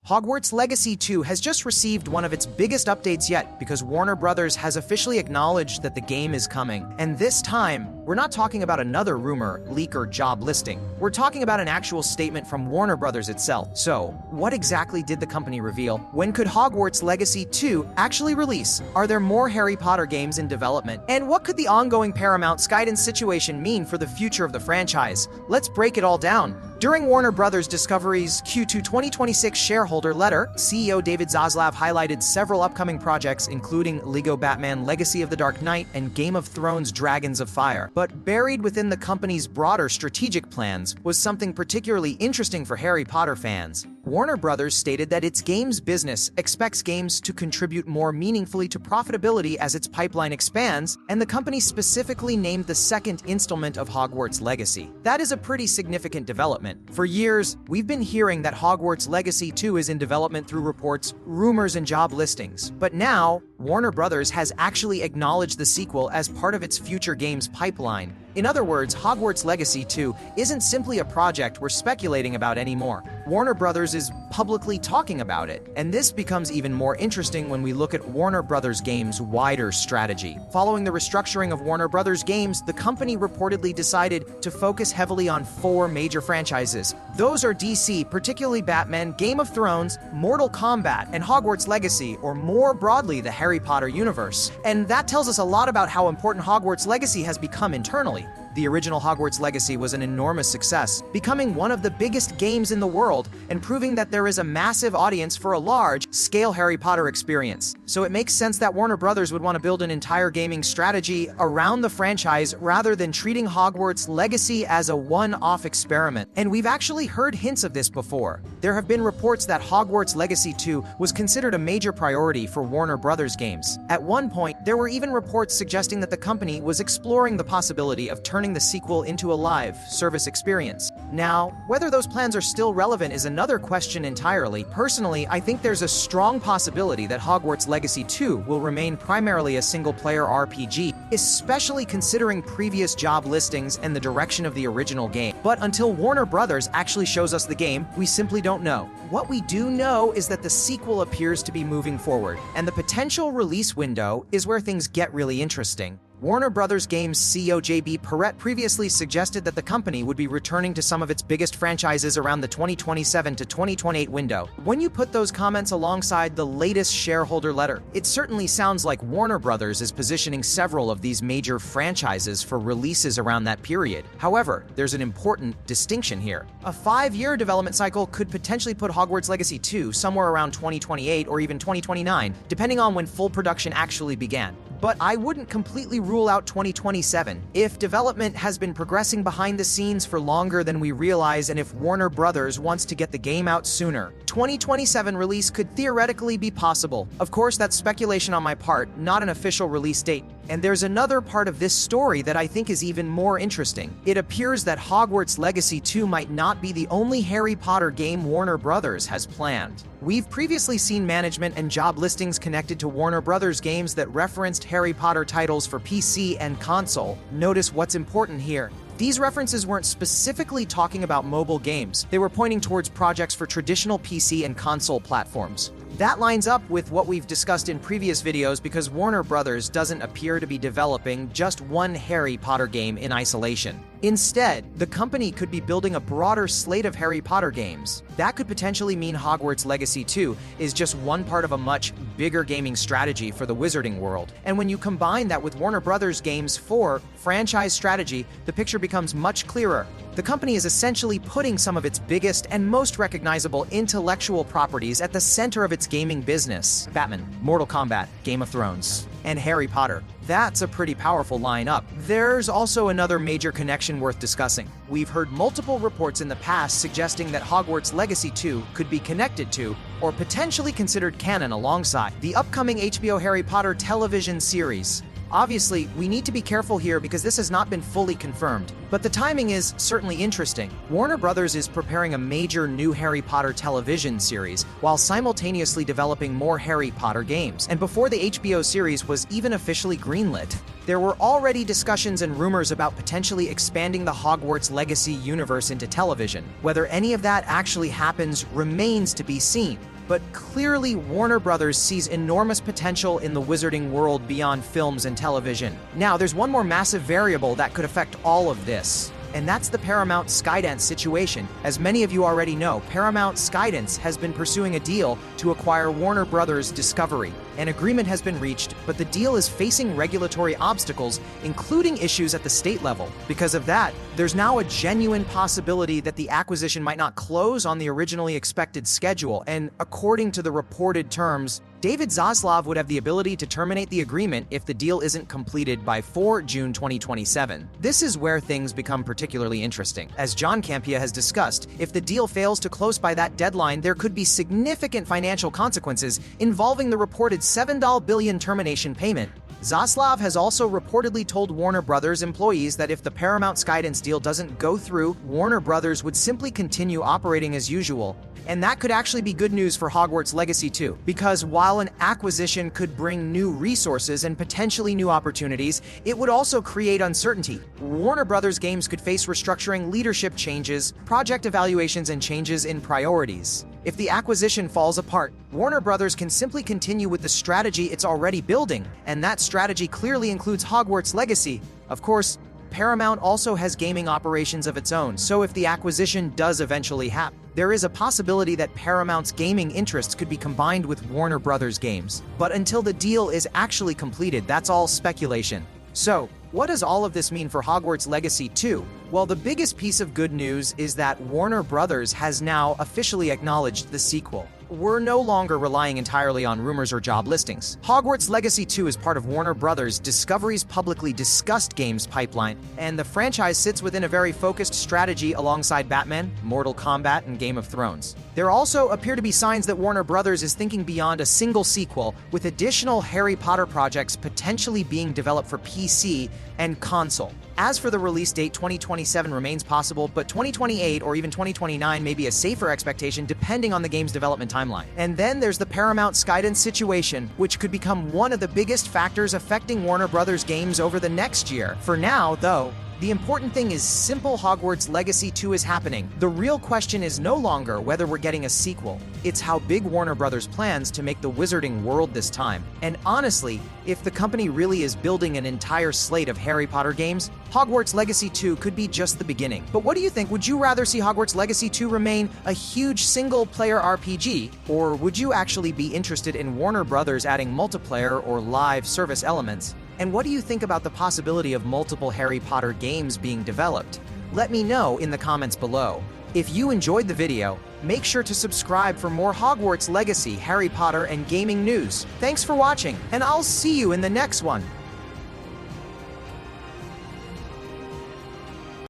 Hogwarts Legacy 2 has just received one of its biggest updates yet because Warner Bros. Has officially acknowledged that the game is coming. And this time, we're not talking about another rumor, leak, or job listing. We're talking about an actual statement from Warner Bros. Itself. So, what exactly did the company reveal? When could Hogwarts Legacy 2 actually release? Are there more Harry Potter games in development? And what could the ongoing Paramount Skydance situation mean for the future of the franchise? Let's break it all down. During Warner Bros. Discovery's Q2 2026 shareholder letter, CEO David Zaslav highlighted several upcoming projects, including Lego Batman Legacy of the Dark Knight and Game of Thrones Dragons of Fire. But buried within the company's broader strategic plans was something particularly interesting for Harry Potter fans. Warner Bros. Stated that its games business expects games to contribute more meaningfully to profitability as its pipeline expands, and the company specifically named the second installment of Hogwarts Legacy. That is a pretty significant development. For years, we've been hearing that Hogwarts Legacy 2 is in development through reports, rumors, and job listings. But now, Warner Bros. Has actually acknowledged the sequel as part of its future games pipeline. In other words, Hogwarts Legacy 2 isn't simply a project we're speculating about anymore. Warner Bros. Is publicly talking about it, and this becomes even more interesting when we look at Warner Bros. Games' wider strategy. Following the restructuring of Warner Bros. Games, the company reportedly decided to focus heavily on 4 major franchises. Those are DC, particularly Batman, Game of Thrones, Mortal Kombat, and Hogwarts Legacy, or more broadly, the Harry Potter universe. And that tells us a lot about how important Hogwarts Legacy has become internally. The original Hogwarts Legacy was an enormous success, becoming one of the biggest games in the world and proving that there is a massive audience for a large-scale Harry Potter experience. So it makes sense that Warner Bros. Would want to build an entire gaming strategy around the franchise rather than treating Hogwarts Legacy as a one-off experiment. And we've actually heard hints of this before. There have been reports that Hogwarts Legacy 2 was considered a major priority for Warner Bros. Games. At one point, there were even reports suggesting that the company was exploring the possibility of turning the sequel into a live service experience. Now, whether those plans are still relevant is another question entirely. Personally, I think there's a strong possibility that Hogwarts Legacy 2 will remain primarily a single-player RPG, especially considering previous job listings and the direction of the original game. But until Warner Bros. Actually shows us the game, we simply don't know. What we do know is that the sequel appears to be moving forward, and the potential release window is where things get really interesting. Warner Bros. Games CEO JB Perrette previously suggested that the company would be returning to some of its biggest franchises around the 2027 to 2028 window. When you put those comments alongside the latest shareholder letter, it certainly sounds like Warner Bros. Is positioning several of these major franchises for releases around that period. However, there's an important distinction here. A 5-year development cycle could potentially put Hogwarts Legacy 2 somewhere around 2028 or even 2029, depending on when full production actually began. But I wouldn't completely rule out 2027. If development has been progressing behind the scenes for longer than we realize, and if Warner Bros. Wants to get the game out sooner, 2027 release could theoretically be possible. Of course, that's speculation on my part, not an official release date. And there's another part of this story that I think is even more interesting. It appears that Hogwarts Legacy 2 might not be the only Harry Potter game Warner Bros. Has planned. We've previously seen management and job listings connected to Warner Bros. Games that referenced Harry Potter titles for PC and console. Notice what's important here. These references weren't specifically talking about mobile games. They were pointing towards projects for traditional PC and console platforms. That lines up with what we've discussed in previous videos because Warner Bros. Doesn't appear to be developing just one Harry Potter game in isolation. Instead, the company could be building a broader slate of Harry Potter games. That could potentially mean Hogwarts Legacy 2 is just one part of a much bigger gaming strategy for the wizarding world. And when you combine that with Warner Bros. Games' 4 franchise strategy, the picture becomes much clearer. The company is essentially putting some of its biggest and most recognizable intellectual properties at the center of its gaming business. Batman, Mortal Kombat, Game of Thrones, and Harry Potter. That's a pretty powerful lineup. There's also another major connection worth discussing. We've heard multiple reports in the past suggesting that Hogwarts Legacy 2 could be connected to, or potentially considered canon alongside, the upcoming HBO Harry Potter television series. Obviously, we need to be careful here because this has not been fully confirmed, but the timing is certainly interesting. Warner Bros. Is preparing a major new Harry Potter television series while simultaneously developing more Harry Potter games, and before the HBO series was even officially greenlit. There were already discussions and rumors about potentially expanding the Hogwarts Legacy universe into television. Whether any of that actually happens remains to be seen. but clearly Warner Brothers sees enormous potential in the wizarding world beyond films and television. Now, there's one more massive variable that could affect all of this, and that's the Paramount Skydance situation. As many of you already know, Paramount Skydance has been pursuing a deal to acquire Warner Brothers Discovery. An agreement has been reached, but the deal is facing regulatory obstacles, including issues at the state level. Because of that, there's now a genuine possibility that the acquisition might not close on the originally expected schedule, and according to the reported terms, David Zaslav would have the ability to terminate the agreement if the deal isn't completed by June 2027. This is where things become particularly interesting. As John Campea has discussed, if the deal fails to close by that deadline, there could be significant financial consequences involving the reported $7 billion termination payment. Zaslav has also reportedly told Warner Brothers employees that if the Paramount Skydance deal doesn't go through, Warner Brothers would simply continue operating as usual. And that could actually be good news for Hogwarts Legacy too, because while an acquisition could bring new resources and potentially new opportunities, it would also create uncertainty. Warner Brothers games could face restructuring, leadership changes, project evaluations, and changes in priorities. If the acquisition falls apart, Warner Brothers can simply continue with the strategy it's already building, and that strategy clearly includes Hogwarts Legacy. Of course, Paramount also has gaming operations of its own, so if the acquisition does eventually happen, there is a possibility that Paramount's gaming interests could be combined with Warner Brothers games. But until the deal is actually completed, that's all speculation. So, what does all of this mean for Hogwarts Legacy 2? Well, the biggest piece of good news is that Warner Brothers has now officially acknowledged the sequel. We're no longer relying entirely on rumors or job listings. Hogwarts Legacy 2 is part of Warner Brothers Discovery's publicly discussed games pipeline, and the franchise sits within a very focused strategy alongside Batman, Mortal Kombat, and Game of Thrones. There also appear to be signs that Warner Brothers is thinking beyond a single sequel, with additional Harry Potter projects potentially being developed for PC and console. As for the release date, 2027 remains possible, but 2028 or even 2029 may be a safer expectation depending on the game's development timeline. And then there's the Paramount Skydance situation, which could become one of the biggest factors affecting Warner Brothers games over the next year. For now, though, the important thing is simple: Hogwarts Legacy 2 is happening. The real question is no longer whether we're getting a sequel. It's how big Warner Brothers plans to make the wizarding world this time. And honestly, if the company really is building an entire slate of Harry Potter games, Hogwarts Legacy 2 could be just the beginning. But what do you think? Would you rather see Hogwarts Legacy 2 remain a huge single-player RPG, or would you actually be interested in Warner Brothers adding multiplayer or live service elements? And what do you think about the possibility of multiple Harry Potter games being developed? Let me know in the comments below. If you enjoyed the video, make sure to subscribe for more Hogwarts Legacy, Harry Potter, and gaming news. Thanks for watching, and I'll see you in the next one.